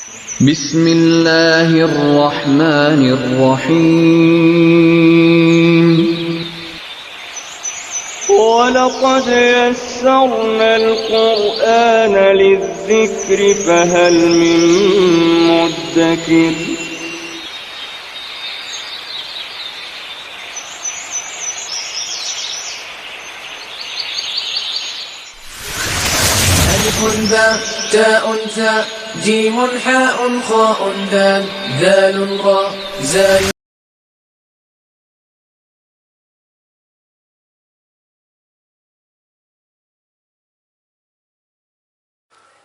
بسم اللہ الرحمن الرحیم وَلَقَدْ يَسَّرْنَا الْقُرْآنَ لِلذِّكْرِ فَهَلْ مِن مُّدَّكِرٍ ألف باء تاء ثاء جيم حاء خاء دال ذال راء زاي.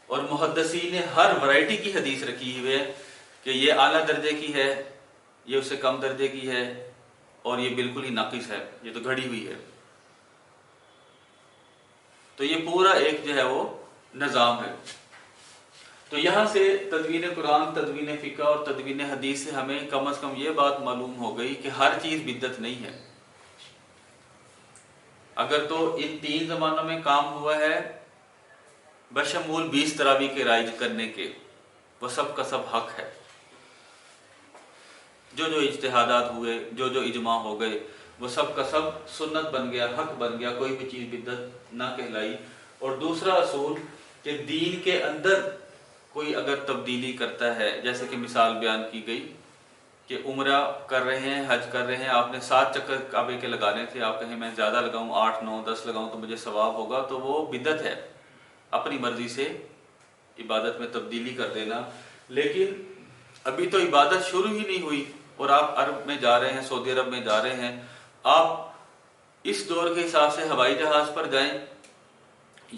اور محدثین نے ہر ورائٹی کی حدیث رکھی ہوئی ہے کہ یہ اعلیٰ درجے کی ہے، یہ اس سے کم درجے کی ہے، اور یہ بالکل ہی ناقص ہے، یہ تو گھڑی ہوئی ہے۔ تو یہ پورا ایک جو ہے وہ نظام ہے۔ تو یہاں سے تدوین قرآن، تدوین فقہ اور تدوین حدیث سے ہمیں کم از کم یہ بات معلوم ہو گئی کہ ہر چیز بدعت نہیں ہے۔ اگر تو ان تین زمانوں میں کام ہوا ہے بشمول 20 تراویح کے رائج کرنے کے، وہ سب کا سب حق ہے۔ جو جو اجتہادات ہوئے، جو جو اجماع ہو گئے، وہ سب کا سب سنت بن گیا، حق بن گیا، کوئی بھی چیز بدعت نہ کہلائی۔ اور دوسرا اصول کہ دین کے اندر کوئی اگر تبدیلی کرتا ہے، جیسے کہ مثال بیان کی گئی کہ عمرہ کر رہے ہیں، حج کر رہے ہیں، آپ نے 7 چکر کعبے کے لگانے تھے، آپ کہیں میں زیادہ لگاؤں، 8 9 10 لگاؤں تو مجھے ثواب ہوگا، تو وہ بدعت ہے، اپنی مرضی سے عبادت میں تبدیلی کر دینا۔ لیکن ابھی تو عبادت شروع ہی نہیں ہوئی اور آپ عرب میں جا رہے ہیں، سعودی عرب میں جا رہے ہیں، آپ اس دور کے حساب سے ہوائی جہاز پر جائیں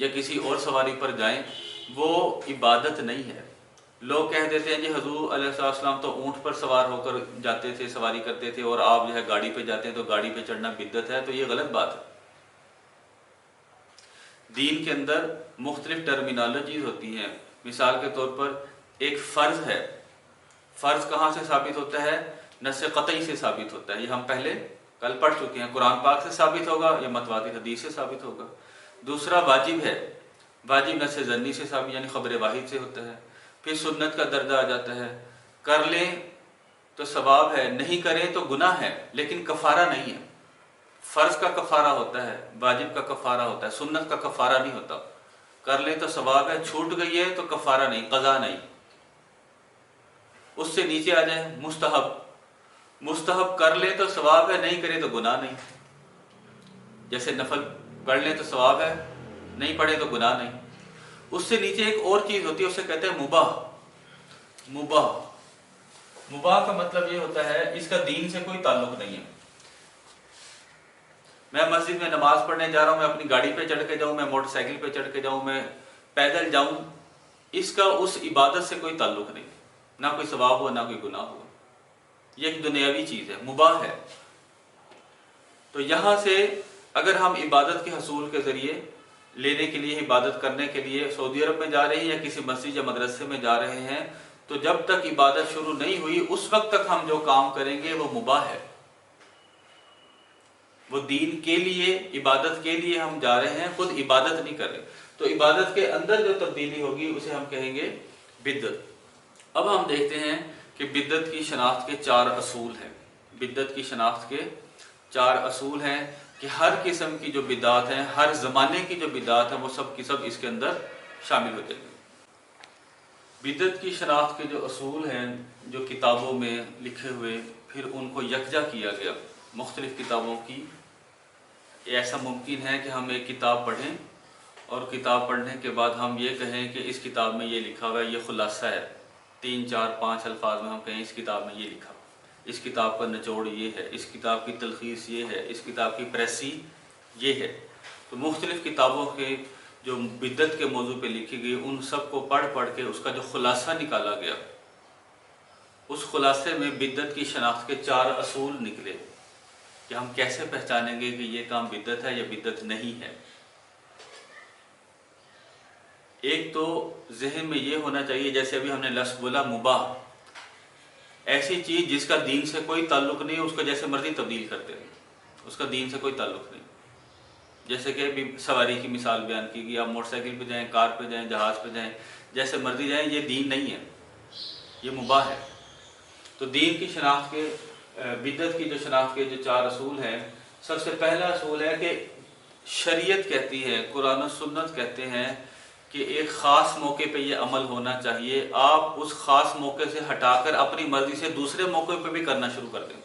یا کسی اور سواری پر جائیں، وہ عبادت نہیں ہے۔ لوگ کہہ دیتے ہیں جی حضور علیہ السلام تو اونٹ پر سوار ہو کر جاتے تھے، سواری کرتے تھے، اور آپ جو ہے گاڑی پہ جاتے ہیں تو گاڑی پہ چڑھنا بدعت ہے، تو یہ غلط بات ہے۔ دین کے اندر مختلف ٹرمینالوجیز ہوتی ہیں۔ مثال کے طور پر ایک فرض ہے، فرض کہاں سے ثابت ہوتا ہے؟ نص قطعی سے ثابت ہوتا ہے، یہ ہم پہلے کل پڑھ چکے ہیں، قرآن پاک سے ثابت ہوگا یا متواتر حدیث سے ثابت ہوگا۔ دوسرا واجب ہے، واجب نص ظنی سے ثابت یعنی خبر واحد سے ہوتا ہے۔ پھر سنت کا درجہ آ جاتا ہے، کر لیں تو ثواب ہے، نہیں کریں تو گناہ ہے، لیکن کفارہ نہیں ہے۔ فرض کا کفارہ ہوتا ہے، واجب کا کفارہ ہوتا ہے، سنت کا کفارہ نہیں ہوتا۔ کر لیں تو ثواب ہے، چھوٹ گئی ہے تو کفارہ نہیں، قضا نہیں۔ اس سے نیچے آ جائیں مستحب، مستحب کر لیں تو ثواب ہے، نہیں کریں تو گناہ نہیں۔ جیسے نفل پڑھ لیں تو ثواب ہے، نہیں پڑھیں تو گناہ نہیں۔ اس سے نیچے ایک اور چیز ہوتی ہے، اسے کہتے ہیں مباح۔ مباح، مباح کا مطلب یہ ہوتا ہے اس کا دین سے کوئی تعلق نہیں ہے۔ میں مسجد میں نماز پڑھنے جا رہا ہوں، میں اپنی گاڑی پہ چڑھ کے جاؤں، میں موٹر سائیکل پہ چڑھ کے جاؤں، میں پیدل جاؤں، اس کا اس عبادت سے کوئی تعلق نہیں، نہ کوئی ثواب ہوا نہ کوئی گناہ ہوا، یہ ایک دنیاوی چیز ہے، مباح ہے۔ تو یہاں سے اگر ہم عبادت کے حصول کے ذریعے لینے کے لیے، عبادت کرنے کے لیے سعودی عرب میں جا رہے ہیں یا کسی مسجد یا مدرسے میں جا رہے ہیں، تو جب تک عبادت شروع نہیں ہوئی اس وقت تک ہم جو کام کریں گے وہ مباح ہے، وہ دین کے لیے، عبادت کے لیے ہم جا رہے ہیں، خود عبادت نہیں کر رہے۔ تو عبادت کے اندر جو تبدیلی ہوگی اسے ہم کہیں گے بدعت۔ اب ہم دیکھتے ہیں کہ بدعت کی شناخت کے 4 اصول ہیں۔ بدعت کی شناخت کے 4 اصول ہیں کہ ہر قسم کی جو بدعات ہیں، ہر زمانے کی جو بدعات ہیں، وہ سب کی سب اس کے اندر شامل ہو جائیں گے۔ بدعت کی شناخت کے جو اصول ہیں، جو کتابوں میں لکھے ہوئے، پھر ان کو یکجا کیا گیا مختلف کتابوں کی۔ ایسا ممکن ہے کہ ہم ایک کتاب پڑھیں اور کتاب پڑھنے کے بعد ہم یہ کہیں کہ اس کتاب میں یہ لکھا ہوا ہے، یہ خلاصہ ہے، 3 4 5 الفاظ میں ہم کہیں اس کتاب میں یہ لکھا، اس کتاب کا نچوڑ یہ ہے، اس کتاب کی تلخیص یہ ہے، اس کتاب کی پریسی یہ ہے۔ تو مختلف کتابوں کے جو بدعت کے موضوع پہ لکھی گئی، ان سب کو پڑھ پڑھ کے اس کا جو خلاصہ نکالا گیا، اس خلاصے میں بدعت کی شناخت کے 4 اصول نکلے کہ ہم کیسے پہچانیں گے کہ یہ کام بدعت ہے یا بدعت نہیں ہے۔ ایک تو ذہن میں یہ ہونا چاہیے، جیسے ابھی ہم نے لفظ بولا مباح، ایسی چیز جس کا دین سے کوئی تعلق نہیں ہے، اس کو جیسے مرضی تبدیل کرتے ہیں، اس کا دین سے کوئی تعلق نہیں۔ جیسے کہ ابھی سواری کی مثال بیان کی گئی، آپ موٹر سائیکل پہ جائیں، کار پہ جائیں، جہاز پہ جائیں، جیسے مرضی جائیں، یہ دین نہیں ہے۔ یہ مباح ہے۔ تو دین کی شناخت کے بدعت کی جو شناخت کے جو 4 اصول ہیں، سب سے پہلا اصول ہے کہ شریعت کہتی ہے، قرآن و سنت کہتے ہیں کہ ایک خاص موقع پہ یہ عمل ہونا چاہیے، آپ اس خاص موقع سے ہٹا کر اپنی مرضی سے دوسرے موقع پہ بھی کرنا شروع کر دیں۔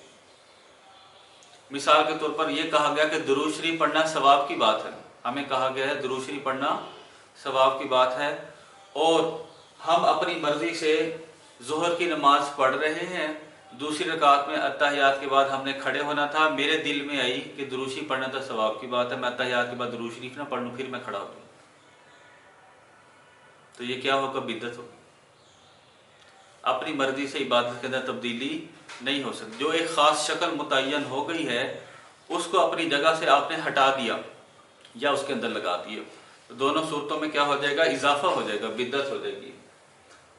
مثال کے طور پر یہ کہا گیا کہ درود شریف پڑھنا ثواب کی بات ہے، ہمیں کہا گیا ہے درود شریف پڑھنا ثواب کی بات ہے، اور ہم اپنی مرضی سے ظہر کی نماز پڑھ رہے ہیں، دوسری رکعت میں اتحیات کے بعد ہم نے کھڑے ہونا تھا، میرے دل میں آئی کہ درود شریف پڑھنا تو ثواب کی بات ہے، میں اتحیات کے بعد درود شریف نہ پڑھ لوں، پھر میں کھڑا ہو جاؤں، تو یہ کیا ہوگا؟ بدعت ہوگی۔ اپنی مرضی سے عبادت کے اندر تبدیلی نہیں ہو سکتی۔ جو ایک خاص شکل متعین ہو گئی ہے اس کو اپنی جگہ سے آپ نے ہٹا دیا یا اس کے اندر لگا دیا، تو دونوں صورتوں میں کیا ہو جائے گا؟ اضافہ ہو جائے گا، بدعت ہو جائے گی۔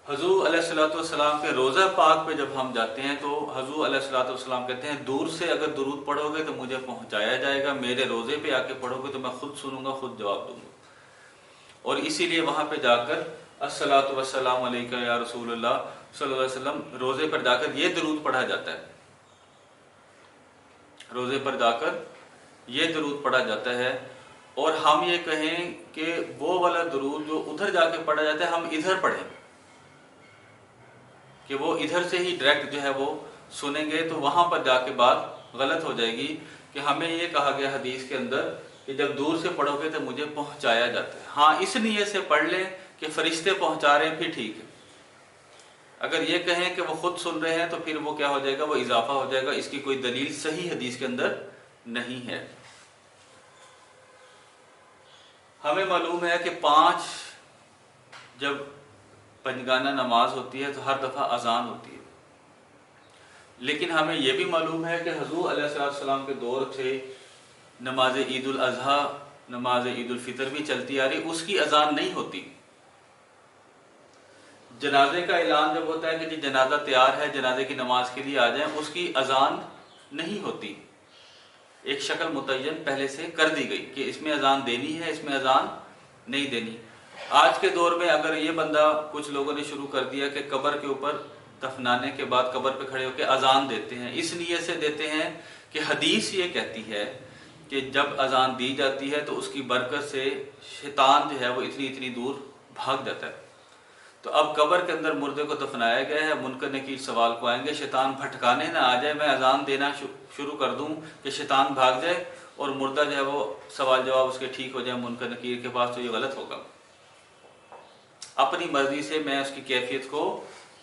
حضور علیہ الصلوۃ والسلام کے روضہ پاک پہ جب ہم جاتے ہیں تو حضور علیہ الصلوۃ والسلام کہتے ہیں دور سے اگر درود پڑھو گے تو مجھے پہنچایا جائے گا، میرے روضے پہ آ کے پڑھو گے تو میں خود سنوں گا، خود جواب دوں گا، اور اسی لیے وہاں پہ جا کر الصلوۃ والسلام علیک یا رسول اللہ صلی اللہ علیہ وسلم روضے پر جا کر یہ درود پڑھا جاتا ہے، روضے پر جا کر یہ درود پڑھا جاتا ہے، اور ہم یہ کہیں کہ وہ والا درود جو ادھر جا کے پڑھا جاتا ہے ہم ادھر پڑھیں، کہ وہ ادھر سے ہی ڈائریکٹ جو ہے وہ سنیں گے، تو وہاں پر جا کے بات غلط ہو جائے گی کہ ہمیں یہ کہا گیا حدیث کے اندر کہ جب دور سے پڑھو گے تو مجھے پہنچایا جاتا ہے۔ ہاں اس نیت سے پڑھ لیں کہ فرشتے پہنچا رہے ہیں پھر ٹھیک ہے، اگر یہ کہیں کہ وہ خود سن رہے ہیں تو پھر وہ کیا ہو جائے گا؟ وہ اضافہ ہو جائے گا، اس کی کوئی دلیل صحیح حدیث کے اندر نہیں ہے۔ ہمیں معلوم ہے کہ 5 جب پنجگانہ نماز ہوتی ہے تو ہر دفعہ اذان ہوتی ہے، لیکن ہمیں یہ بھی معلوم ہے کہ حضور علیہ السلام کے دور سے نماز عید الاضحیٰ، نماز عید الفطر بھی چلتی آ رہی، اس کی اذان نہیں ہوتی۔ جنازے کا اعلان جب ہوتا ہے کہ جی جنازہ تیار ہے، جنازے کی نماز کے لیے آ جائیں، اس کی اذان نہیں ہوتی، ایک شکل متعین پہلے سے کر دی گئی کہ اس میں اذان دینی ہے، اس میں اذان نہیں دینی۔ آج کے دور میں اگر یہ بندہ، کچھ لوگوں نے شروع کر دیا کہ قبر کے اوپر دفنانے کے بعد قبر پہ کھڑے ہو کے اذان دیتے ہیں، اس نیت سے دیتے ہیں کہ حدیث یہ کہتی ہے کہ جب اذان دی جاتی ہے تو اس کی برکت سے شیطان جو ہے وہ اتنی دور بھاگ جاتا ہے۔ تو اب قبر کے اندر مردے کو دفنایا گیا ہے، منکر نکیر سوال کو آئیں گے، شیطان بھٹکانے نہ آ جائے، میں اذان دینا شروع کر دوں کہ شیطان بھاگ جائے اور مردہ جو ہے وہ سوال جواب اس کے ٹھیک ہو جائے منکر نکیر کے پاس، تو یہ غلط ہوگا۔ اپنی مرضی سے میں اس کی کیفیت کو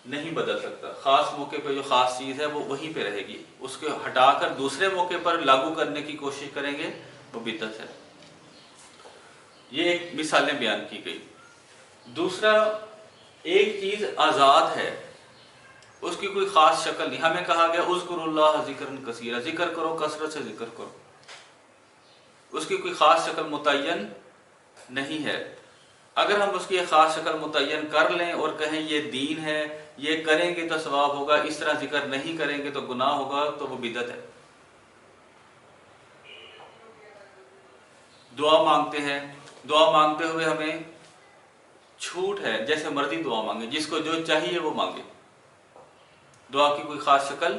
نہیں بدل سکتا، خاص موقع پہ جو خاص چیز ہے وہ وہیں پہ رہے گی، اس کو ہٹا کر دوسرے موقع پر لاگو کرنے کی کوشش کریں گے وہ بدعت ہے۔ یہ ایک مثالیں بیان کی گئی۔ دوسرا، ایک چیز آزاد ہے، اس کی کوئی خاص شکل نہیں، ہمیں کہا گیا اذکر اللہ ذکرا کثیرا، ذکر کرو، کثرت سے ذکر کرو، اس کی کوئی خاص شکل متعین نہیں ہے۔ اگر ہم اس کی ایک خاص شکل متعین کر لیں اور کہیں یہ دین ہے، یہ کریں گے تو ثواب ہوگا، اس طرح ذکر نہیں کریں گے تو گناہ ہوگا، تو وہ بدعت ہے۔ دعا مانگتے ہیں، دعا مانگتے ہوئے ہمیں چھوٹ ہے، جیسے مرضی دعا مانگے، جس کو جو چاہیے وہ مانگے، دعا کی کوئی خاص شکل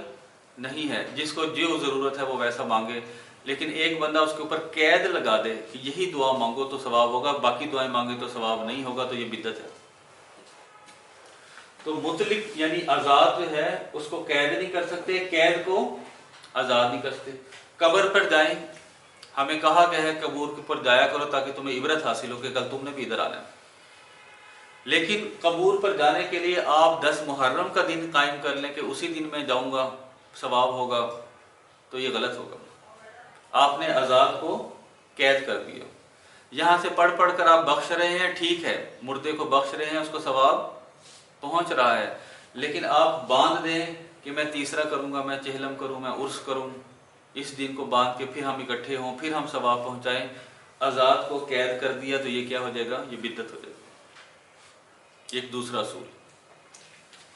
نہیں ہے، جس کو جو ضرورت ہے وہ ویسا مانگے، لیکن ایک بندہ اس کے اوپر قید لگا دے کہ یہی دعا مانگو تو ثواب ہوگا، باقی دعائیں مانگے تو ثواب نہیں ہوگا، تو یہ بدعت ہے۔ تو مطلق یعنی آزاد جو ہے اس کو قید نہیں کر سکتے، قید کو آزاد نہیں کر سکتے۔ قبر پر جائیں، ہمیں کہا گیا ہے قبور کے اوپر جایا کرو تاکہ تمہیں عبرت حاصل ہو کہ کل تم نے بھی ادھر آنا ہے، لیکن قبور پر جانے کے لیے آپ 10 محرم کا دن قائم کر لیں کہ اسی دن میں جاؤں گا ثواب ہوگا، تو یہ غلط ہوگا۔ آپ نے آزاد کو قید کر دیا۔ یہاں سے پڑھ کر آپ بخش رہے ہیں، ٹھیک ہے، مردے کو بخش رہے ہیں، اس کو ثواب پہنچ رہا ہے، لیکن آپ باندھ دیں کہ میں تیسرا کروں گا، میں چہلم کروں، میں عرس کروں، اس دن کو باندھ کے پھر ہم اکٹھے ہوں، پھر ہم ثواب پہنچائیں، آزاد کو قید کر دیا، تو یہ کیا ہو جائے گا؟ یہ بدعت ہو جائے گا۔ ایک دوسرا اصول۔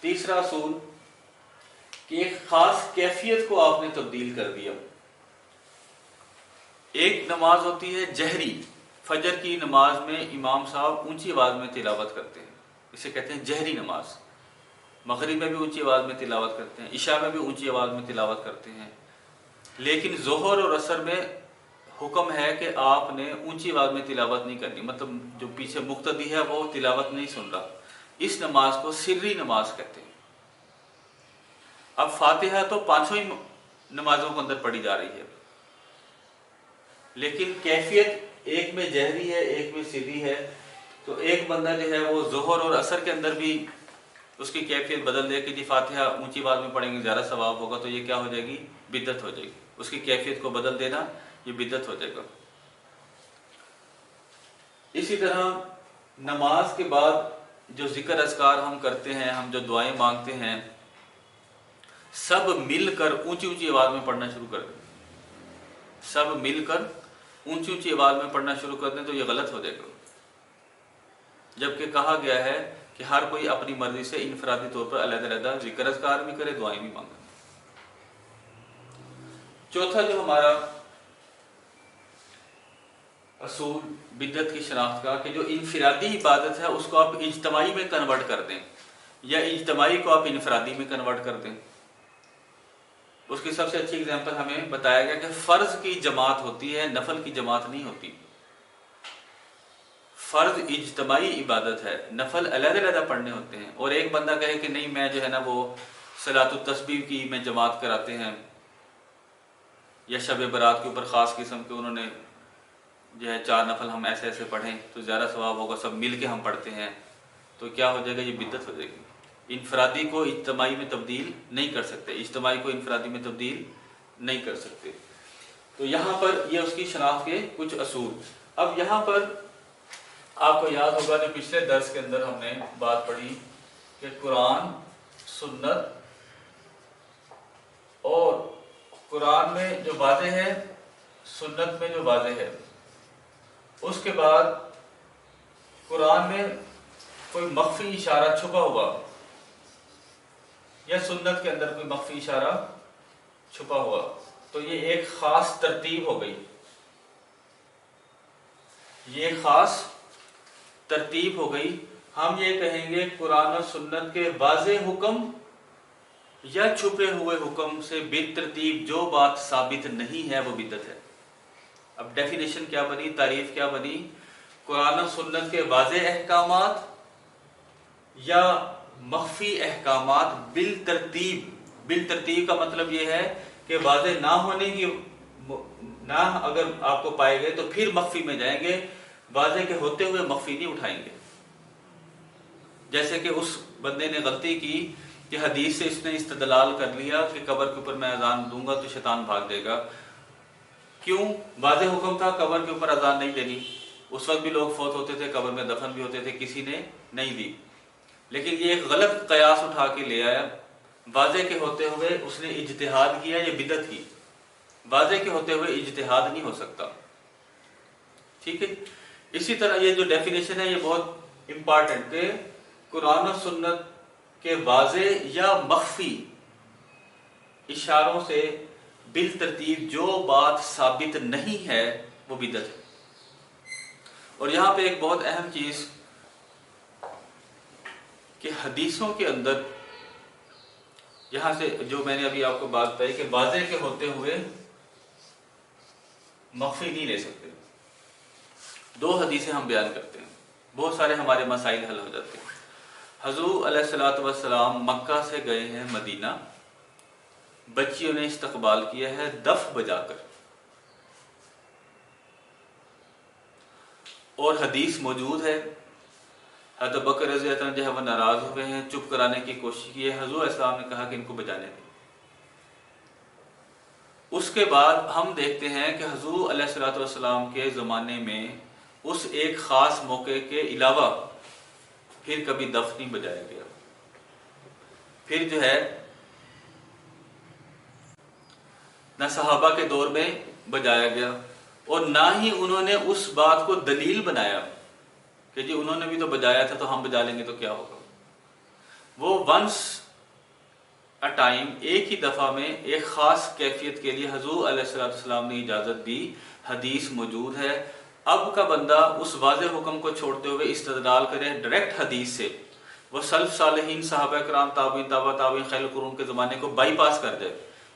تیسرا اصول کہ ایک خاص کیفیت کو آپ نے تبدیل کر دیا۔ ایک نماز ہوتی ہے جہری، فجر کی نماز میں امام صاحب اونچی آواز میں تلاوت کرتے ہیں، اسے کہتے ہیں جہری نماز، مغرب میں بھی اونچی آواز میں تلاوت کرتے ہیں، عشاء میں بھی اونچی آواز میں تلاوت کرتے ہیں، لیکن ظہر اور عصر میں حکم ہے کہ آپ نے اونچی آواز میں تلاوت نہیں کرنی، مطلب جو پیچھے مقتدی ہے وہ تلاوت نہیں سن رہا۔ اس نماز کو سری نماز کہتے ہیں۔ اب فاتحہ تو پانچوں ہی نمازوں کے اندر پڑھی جا رہی ہے، لیکن کیفیت ایک میں جہری ہے ایک میں سری ہے، تو ایک بندہ جو ہے وہ ظہر اور عصر کے اندر بھی اس کی کیفیت بدل دے کہ جی فاتحہ اونچی آواز میں پڑھیں گے زیادہ ثواب ہوگا، تو یہ کیا ہو جائے گی؟ بدعت ہو جائے گی۔ اس کی کیفیت کو بدل دینا یہ بدعت ہو جائے گا۔ اسی طرح نماز کے بعد جو ذکر اذکار ہم کرتے ہیں، ہم جو دعائیں مانگتے ہیں، سب مل کر اونچی اونچی آواز میں پڑھنا شروع کر دیں، سب مل کر اونچی اونچی آواز میں پڑھنا شروع کر دیں تو یہ غلط ہو جائے گا، جبکہ کہا گیا ہے کہ ہر کوئی اپنی مرضی سے انفرادی طور پر علیحدہ علیحدہ ذکر اذکار بھی کرے، دعائیں بھی مانگے۔ چوتھا جو ہمارا اصول بدعت کی شناخت کا، کہ جو انفرادی عبادت ہے اس کو آپ اجتماعی میں کنورٹ کر دیں، یا اجتماعی کو آپ انفرادی میں کنورٹ کر دیں۔ اس کی سب سے اچھی اگزامپل ہمیں بتایا گیا کہ فرض کی جماعت ہوتی ہے، نفل کی جماعت نہیں ہوتی۔ فرض اجتماعی عبادت ہے، نفل علیحدہ علیحدہ پڑھنے ہوتے ہیں۔ اور ایک بندہ کہے کہ نہیں میں جو ہے نا وہ صلاۃ التسبیح کی میں جماعت کراتے ہیں، یا شب برات کے اوپر خاص قسم کے انہوں نے جو ہے 4 نفل ہم ایسے ایسے پڑھیں تو زیادہ ثواب ہوگا، سب مل کے ہم پڑھتے ہیں، تو کیا ہو جائے گا؟ یہ بدعت ہو جائے گی۔ انفرادی کو اجتماعی میں تبدیل نہیں کر سکتے، اجتماعی کو انفرادی میں تبدیل نہیں کر سکتے۔ تو یہاں پر یہ اس کی شناخت کے کچھ اصول۔ اب یہاں پر آپ کو یاد ہوگا کہ پچھلے درس کے اندر ہم نے بات پڑھی کہ قرآن، سنت، اور قرآن میں جو واضح ہے، سنت میں جو واضح ہے، اس کے بعد قرآن میں کوئی مخفی اشارہ چھپا ہوا، یا سنت کے اندر کوئی مخفی اشارہ چھپا ہوا، تو یہ ایک خاص ترتیب ہو گئی، یہ خاص ترتیب ہو گئی۔ ہم یہ کہیں گے قرآن و سنت کے واضح حکم یا چھپے ہوئے حکم سے بالترتیب جو بات ثابت نہیں ہے وہ بدعت ہے۔ اب ڈیفینیشن کیا بنی، تعریف کیا بنی؟ قرآن و سنت کے واضح احکامات یا مخفی احکامات بالترتیب۔ بالترتیب کا مطلب یہ ہے کہ واضح نہ ہونے کی نہ اگر آپ کو پائے گئے تو پھر مخفی میں جائیں گے، واضح کے ہوتے ہوئے مخفی نہیں اٹھائیں گے۔ جیسے کہ اس بندے نے غلطی کی کہ حدیث سے اس نے استدلال کر لیا کہ قبر کے اوپر میں اذان دوں گا تو شیطان بھاگ جائے گا۔ کیوں؟ واضح حکم تھا قبر کے اوپر اذان نہیں دینی، اس وقت بھی لوگ فوت ہوتے تھے، قبر میں دفن بھی ہوتے تھے، کسی نے نہیں دی، لیکن یہ ایک غلط قیاس اٹھا کے لے آیا۔ واضح کے ہوتے ہوئے اس نے اجتہاد کیا، یہ بدعت کی۔ واضح کے ہوتے ہوئے اجتہاد نہیں ہو سکتا، ٹھیک ہے۔ اسی طرح یہ جو ڈیفینیشن ہے یہ بہت امپارٹنٹ، کہ قرآن و سنت کے واضح یا مخفی اشاروں سے بالترتیب جو بات ثابت نہیں ہے وہ بدعت ہے۔ اور یہاں پہ ایک بہت اہم چیز کہ حدیثوں کے اندر، یہاں سے جو میں نے ابھی آپ کو بات بتائی کہ واضح کے ہوتے ہوئے مخفی نہیں لے سکتے۔ 2 حدیثیں ہم بیان کرتے ہیں، بہت سارے ہمارے مسائل حل ہو جاتے ہیں۔ حضور علیہ الصلوۃ والسلام مکہ سے گئے ہیں مدینہ، بچیوں نے استقبال کیا ہے دف بجا کر، اور حدیث موجود ہے، حضرت بکر رضی اللہ عنہ جو ہے وہ ناراض ہوئے ہیں، چپ کرانے کی کوشش کی ہے، حضور علیہ السلام نے کہا کہ ان کو بجانے دیں۔ اس کے بعد ہم دیکھتے ہیں کہ حضور علیہ الصلوۃ والسلام کے زمانے میں اس ایک خاص موقع کے علاوہ پھر کبھی دف نہیں بجایا گیا، پھر جو ہے نہ صحابہ کے دور میں بجایا گیا، اور نہ ہی انہوں نے اس بات کو دلیل بنایا کہ جی انہوں نے بھی تو بجایا تھا تو ہم بجا لیں گے تو کیا ہوگا۔ وہ ونس اے ٹائم، ایک ہی دفعہ میں ایک خاص کیفیت کے لیے حضور علیہ السلام نے اجازت دی، حدیث موجود ہے۔ اب کا بندہ اس واضح حکم کو چھوڑتے ہوئے استدلال کرے ڈائریکٹ حدیث سے وہ سلف صالحین صحابہ کرام تابعین تابع تابعین خیر القرون کے زمانے کو بائی پاس کر دے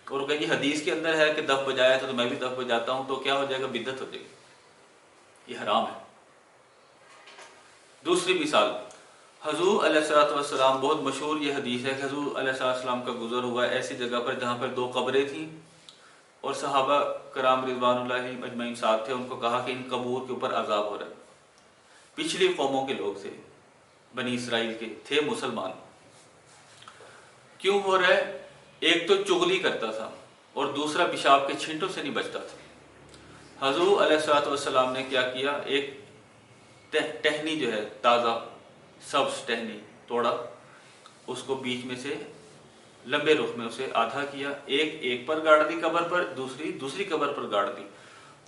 اور کہے کہ حدیث کے اندر ہے کہ دف بجایا تو میں بھی دف بجاتا ہوں، تو کیا ہو جائے گا؟ بدعت ہو جائے گی، یہ حرام ہے۔ دوسری مثال، حضور علیہ الصلوۃ والسلام، بہت مشہور یہ حدیث ہے کہ حضور علیہ الصلوۃ والسلام کا گزر ہوا ایسی جگہ پر جہاں پر 2 قبریں تھیں اور صحابہ کرام رضوان اللہ اجمعین ساتھ تھے، ان کو کہا کہ ان قبور کے اوپر عذاب ہو رہا ہے۔ پچھلی قوموں کے لوگ تھے، بنی اسرائیل کے تھے، مسلمان۔ کیوں ہو رہا ہے؟ ایک تو چغلی کرتا تھا اور دوسرا پیشاب کے چھینٹوں سے نہیں بچتا تھا۔ حضور علیہ الصلوۃ والسلام نے کیا کیا؟ ایک ٹہنی جو ہے تازہ سبز ٹہنی توڑا، اس کو بیچ میں سے لمبے رخ میں اسے آدھا کیا، ایک پر گاڑ دی قبر پر، دوسری قبر پر گاڑ دی،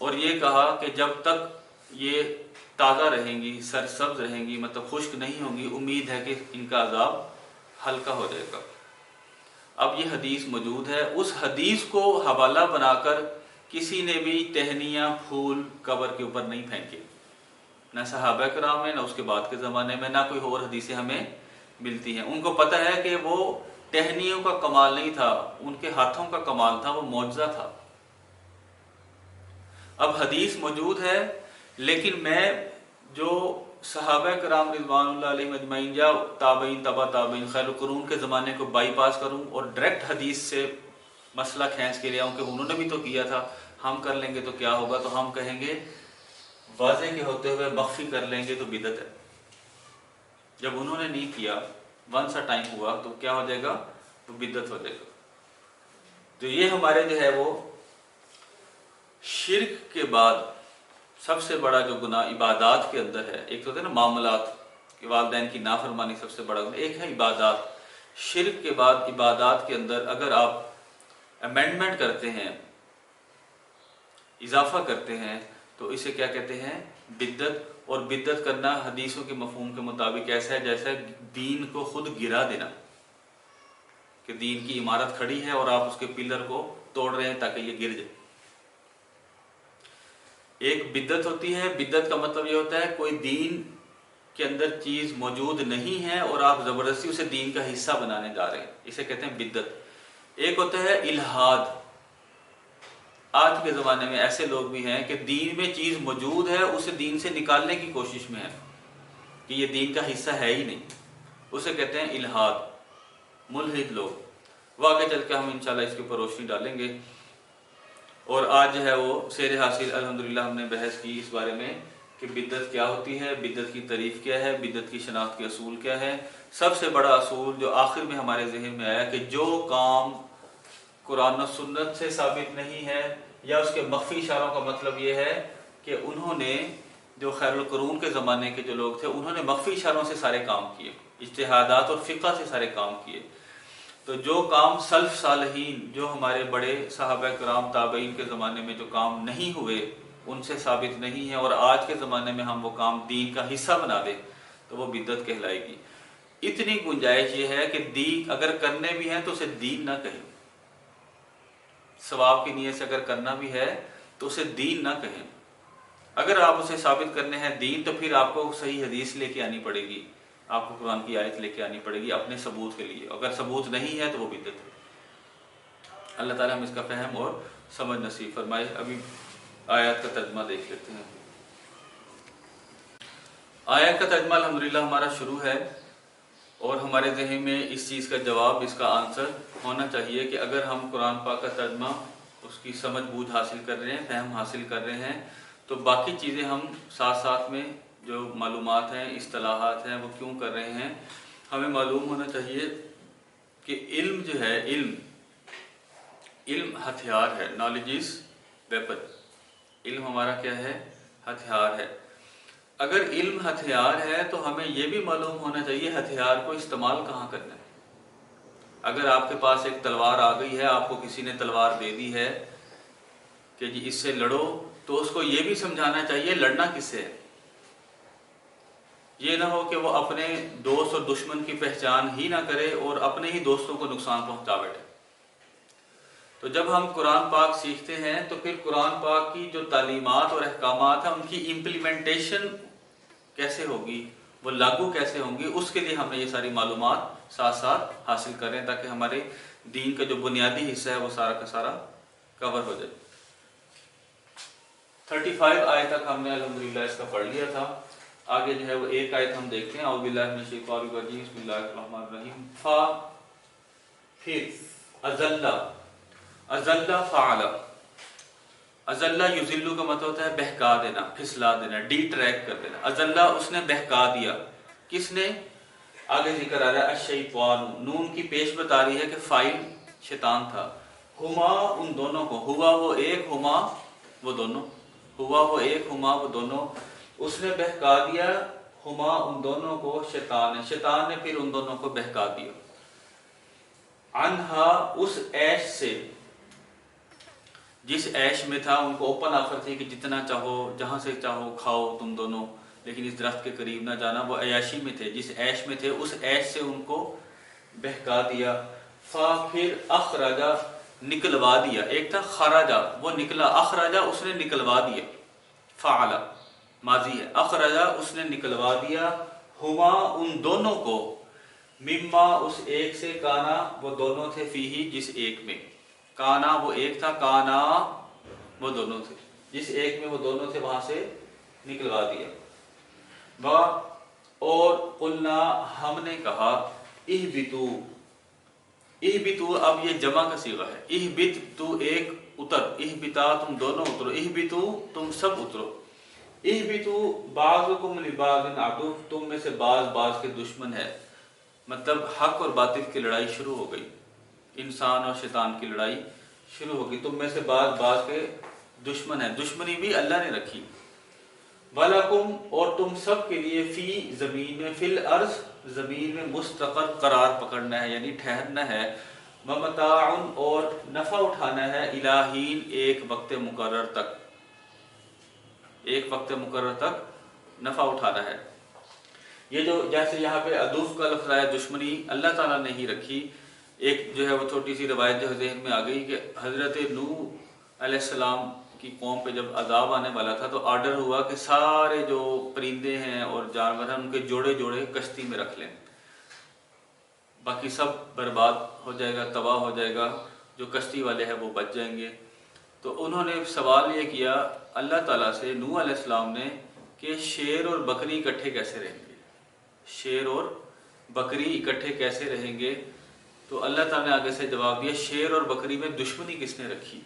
اور یہ کہا کہ جب تک یہ تازہ رہیں گی، سرسبز رہیں گی، مطلب خشک نہیں ہوں گی، امید ہے کہ ان کا عذاب ہلکا ہو جائے گا۔ اب یہ حدیث موجود ہے، اس حدیث کو حوالہ بنا کر کسی نے بھی ٹہنیاں پھول قبر کے اوپر نہیں پھینکے، نہ صحابہ کرام میں، نہ اس کے بعد کے زمانے میں، نہ کوئی اور حدیثیں ہمیں ملتی ہیں۔ ان کو پتہ ہے کہ وہ ٹہنیوں کا کمال نہیں تھا، ان کے ہاتھوں کا کمال تھا، وہ معجزہ تھا۔ اب حدیث موجود ہے، لیکن میں جو صحابہ کرام رضوان اللہ علیہم اجمعین یا تابعین تبع تابعین خیر القرون کے زمانے کو بائی پاس کروں اور ڈائریکٹ حدیث سے مسئلہ کھینچ کے لے آؤں کہ انہوں نے بھی تو کیا تھا، ہم کر لیں گے تو کیا ہوگا؟ تو ہم کہیں گے واضح کے ہوتے ہوئے مخفی کر لیں گے تو بدعت ہے۔ جب انہوں نے نہیں کیا، ون سا ٹائم ہوا، تو کیا ہو جائے گا؟ تو بدعت ہو جائے گا۔ تو یہ ہمارے جو ہے وہ شرک کے بعد سب سے بڑا جو گناہ عبادات کے اندر ہے، ایک تو ہوتا ہے نا معاملات کہ والدین کی نافرمانی سب سے بڑا گناہ، ایک ہے عبادات۔ شرک کے بعد عبادات کے اندر اگر آپ امینڈمنٹ کرتے ہیں، اضافہ کرتے ہیں، تو اسے کیا کہتے ہیں؟ بدعت۔ اور بدعت کرنا حدیثوں کے مفہوم کے مطابق ایسا ہے جیسے دین کو خود گرا دینا، کہ دین کی عمارت کھڑی ہے اور آپ اس کے پلر کو توڑ رہے ہیں تاکہ یہ گر جائے۔ ایک بدعت ہوتی ہے، بدعت کا مطلب یہ ہوتا ہے کوئی دین کے اندر چیز موجود نہیں ہے اور آپ زبردستی اسے دین کا حصہ بنانے جا رہے ہیں، اسے کہتے ہیں بدعت۔ ایک ہوتا ہے الہاد۔ آج کے زمانے میں ایسے لوگ بھی ہیں کہ دین میں چیز موجود ہے، اسے دین سے نکالنے کی کوشش میں ہے کہ یہ دین کا حصہ ہے ہی نہیں، اسے کہتے ہیں الہاد، ملحد لوگ۔ وہ آگے چل کے ہم انشاءاللہ اس کے اوپر روشنی ڈالیں گے۔ اور آج جو ہے وہ سیر حاصل الحمدللہ ہم نے بحث کی اس بارے میں کہ بدعت کیا ہوتی ہے، بدعت کی تعریف کیا ہے، بدعت کی شناخت کے اصول کیا ہے۔ سب سے بڑا اصول جو آخر میں ہمارے ذہن میں آیا کہ جو کام قرآن و سنت سے ثابت نہیں ہے، یا اس کے مخفی اشاروں کا مطلب یہ ہے کہ انہوں نے جو خیر القرون کے زمانے کے جو لوگ تھے، انہوں نے مخفی اشاروں سے سارے کام کیے، اجتہادات اور فقہ سے سارے کام کیے۔ تو جو کام سلف صالحین، جو ہمارے بڑے صحابہ کرام تابعین کے زمانے میں جو کام نہیں ہوئے، ان سے ثابت نہیں ہے، اور آج کے زمانے میں ہم وہ کام دین کا حصہ بنا دیں تو وہ بدعت کہلائے گی۔ اتنی گنجائش یہ ہے کہ دین اگر کرنے بھی ہیں تو اسے دین نہ کہیں، ثواب کی نیت سے اگر کرنا بھی ہے تو اسے دین نہ کہیں۔ اگر آپ اسے ثابت کرنے ہیں دین، تو پھر آپ کو صحیح حدیث لے کے آنی پڑے گی، آپ کو قرآن کی آیت لے کے آنی پڑے گی اپنے ثبوت کے لیے۔ اگر ثبوت نہیں ہے تو وہ بدعت ہے۔ اللہ تعالیٰ ہم اس کا فہم اور سمجھ نصیب فرمائے۔ ابھی آیات کا ترجمہ دیکھ لیتے ہیں۔ آیات کا ترجمہ الحمدللہ ہمارا شروع ہے، اور ہمارے ذہن میں اس چیز کا جواب، اس کا آنسر ہونا چاہیے کہ اگر ہم قرآن پاک کا ترجمہ، اس کی سمجھ بوجھ حاصل کر رہے ہیں، فہم حاصل کر رہے ہیں، تو باقی چیزیں ہم ساتھ ساتھ میں جو معلومات ہیں، اصطلاحات ہیں، وہ کیوں کر رہے ہیں۔ ہمیں معلوم ہونا چاہیے کہ علم جو ہے، علم ہتھیار ہے، نالج از ویپن۔ علم ہمارا کیا ہے؟ ہتھیار ہے۔ اگر علم ہتھیار ہے تو ہمیں یہ بھی معلوم ہونا چاہیے ہتھیار کو استعمال کہاں کرنا ہے۔ اگر آپ کے پاس ایک تلوار آ گئی ہے، آپ کو کسی نے تلوار دے دی ہے کہ جی اس سے لڑو، تو اس کو یہ بھی سمجھانا چاہیے لڑنا کس سے ہے۔ یہ نہ ہو کہ وہ اپنے دوست اور دشمن کی پہچان ہی نہ کرے اور اپنے ہی دوستوں کو نقصان پہنچا بیٹھے۔ تو جب ہم قرآن پاک سیکھتے ہیں تو پھر قرآن پاک کی جو تعلیمات اور احکامات ہیں، ان کی امپلیمنٹیشن کیسے ہوگی، وہ لاگو کیسے ہوں گی، اس کے لیے ہمیں یہ ساری معلومات ساتھ ساتھ حاصل کریں تاکہ ہمارے دین کا جو بنیادی حصہ ہے وہ سارا کا سارا کور ہو جائے۔ 35 آیت تک ہم نے الحمدللہ اس کا پڑھ لیا تھا۔ آگے جو ہے وہ ایک آیت ہم دیکھتے ہیں، اعوذ باللہ من الشیطان الرجیم، بسم اللہ الرحمن الرحیم۔ فا پھر ازل فعل، ازل یذل کا مطلب ہوتا ہے بہکا دینا، پھسلا دینا، ڈی ٹریک کر دینا۔ ازل اس نے بہکا دیا، کس نے؟ آگے ذکر آ رہا ہے الشیطان، نون کی پیش بتا رہی ہے کہ فاعل شیطان تھا۔ ہما ان دونوں کو، ہوا وہ ایک، ہما وہ دونوں، ہوا وہ ایک، ہما وہ دونوں، اس نے بہکا دیا ہما ان دونوں کو، شیطان نے پھر ان دونوں کو بہکا دیا۔ عنہا اس عیش سے، جس عیش میں تھا، ان کو اوپن آفر تھی کہ جتنا چاہو جہاں سے چاہو کھاؤ تم دونوں، لیکن اس درخت کے قریب نہ جانا۔ وہ عیاشی میں تھے، جس عیش میں تھے اس عیش سے ان کو بہکا دیا۔ فا پھر اخرجا نکلوا دیا، ایک تھا خرجا وہ نکلا، اخرجا اس نے نکلوا دیا، فعل ماضی ہے، اخرجا اس نے نکلوا دیا، ہما ان دونوں کو، مما اس ایک سے، کانا وہ دونوں تھے، فیہی جس ایک میں، کانا وہ ایک تھا، کانا وہ دونوں تھے، جس ایک میں وہ دونوں تھے وہاں سے نکلوا دیا۔ با اور قلنا ہم نے کہا، اہبتو، اہبتو اب یہ جمع کا صیغہ ہے، اہبت تو ایک اتر، اہبتا تم دونوں اترو، اہبتو تم سب اترو، اہبتو بعضکم لبعض عدو، تم میں سے بعض کے دشمن ہے۔ مطلب حق اور باطل کی لڑائی شروع ہو گئی، انسان اور شیطان کی لڑائی شروع ہو گئی، تم میں سے بعض کے دشمن ہیں، دشمنی بھی اللہ نے رکھی۔ وَلَكُمْ اور تم سب کے لیے، فی زمین میں، فی الارض زمین میں، مستقر قرار پکڑنا ہے یعنی ٹھہرنا ہے، وَمَتَاعٌ اور نفع اٹھانا ہے، الہین ایک وقت مقرر تک، ایک وقت مقرر تک نفع اٹھانا ہے۔ یہ جو جیسے یہاں پہ عدوف کا لفظ آیا، دشمنی اللہ تعالیٰ نے ہی رکھی۔ ایک جو ہے وہ چھوٹی سی روایت جو ذہن میں آ گئی کہ حضرت نوح علیہ السلام کی قوم پہ جب عذاب آنے والا تھا تو آرڈر ہوا کہ سارے جو پرندے ہیں اور جانور ہیں ان کے جوڑے جوڑے کشتی میں رکھ لیں، باقی سب برباد ہو جائے گا، تباہ ہو جائے گا، جو کشتی والے ہیں وہ بچ جائیں گے۔ تو انہوں نے سوال یہ کیا اللہ تعالیٰ سے، نوح علیہ السلام نے، کہ شیر اور بکری اکٹھے کیسے رہیں گے، شیر اور بکری اکٹھے کیسے رہیں گے؟ تو اللہ تعالیٰ نے آگے سے جواب دیا، شیر اور بکری میں دشمنی کس نے رکھی؟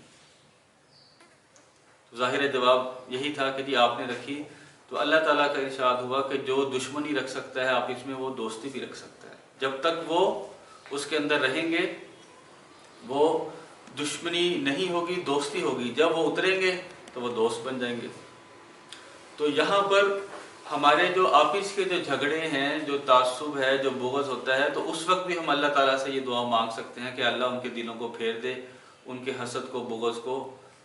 ظاہر جواب یہی تھا کہ جی آپ نے رکھی۔ تو اللہ تعالیٰ کا ارشاد ہوا کہ جو دشمنی رکھ سکتا ہے آپس میں وہ دوستی بھی رکھ سکتا ہے، جب تک وہ اس کے اندر رہیں گے وہ دشمنی نہیں ہوگی، دوستی ہوگی، جب وہ اتریں گے تو وہ دوست بن جائیں گے۔ تو یہاں پر ہمارے جو آپس کے جو جھگڑے ہیں، جو تعصب ہے، جو بغض ہوتا ہے، تو اس وقت بھی ہم اللہ تعالیٰ سے یہ دعا مانگ سکتے ہیں کہ اللہ ان کے دلوں کو پھیر دے، ان کے حسد کو، بغض کو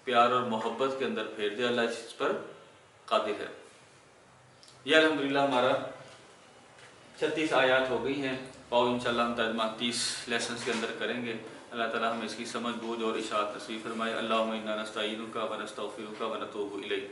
پیار اور محبت کے اندر پھیر دے، اللہ اس پر قادر ہے۔ یہ الحمدللہ ہمارا 36 آیات ہو گئی ہیں، اور انشاءاللہ ہم ترجمہ 30 لیسنز کے اندر کریں گے۔ اللہ تعالیٰ ہمیں اس کی سمجھ بوجھ اور اشاعت نصیب فرمائے۔ اللہم انا نستعینک و نستغفرک و نتوب الیک۔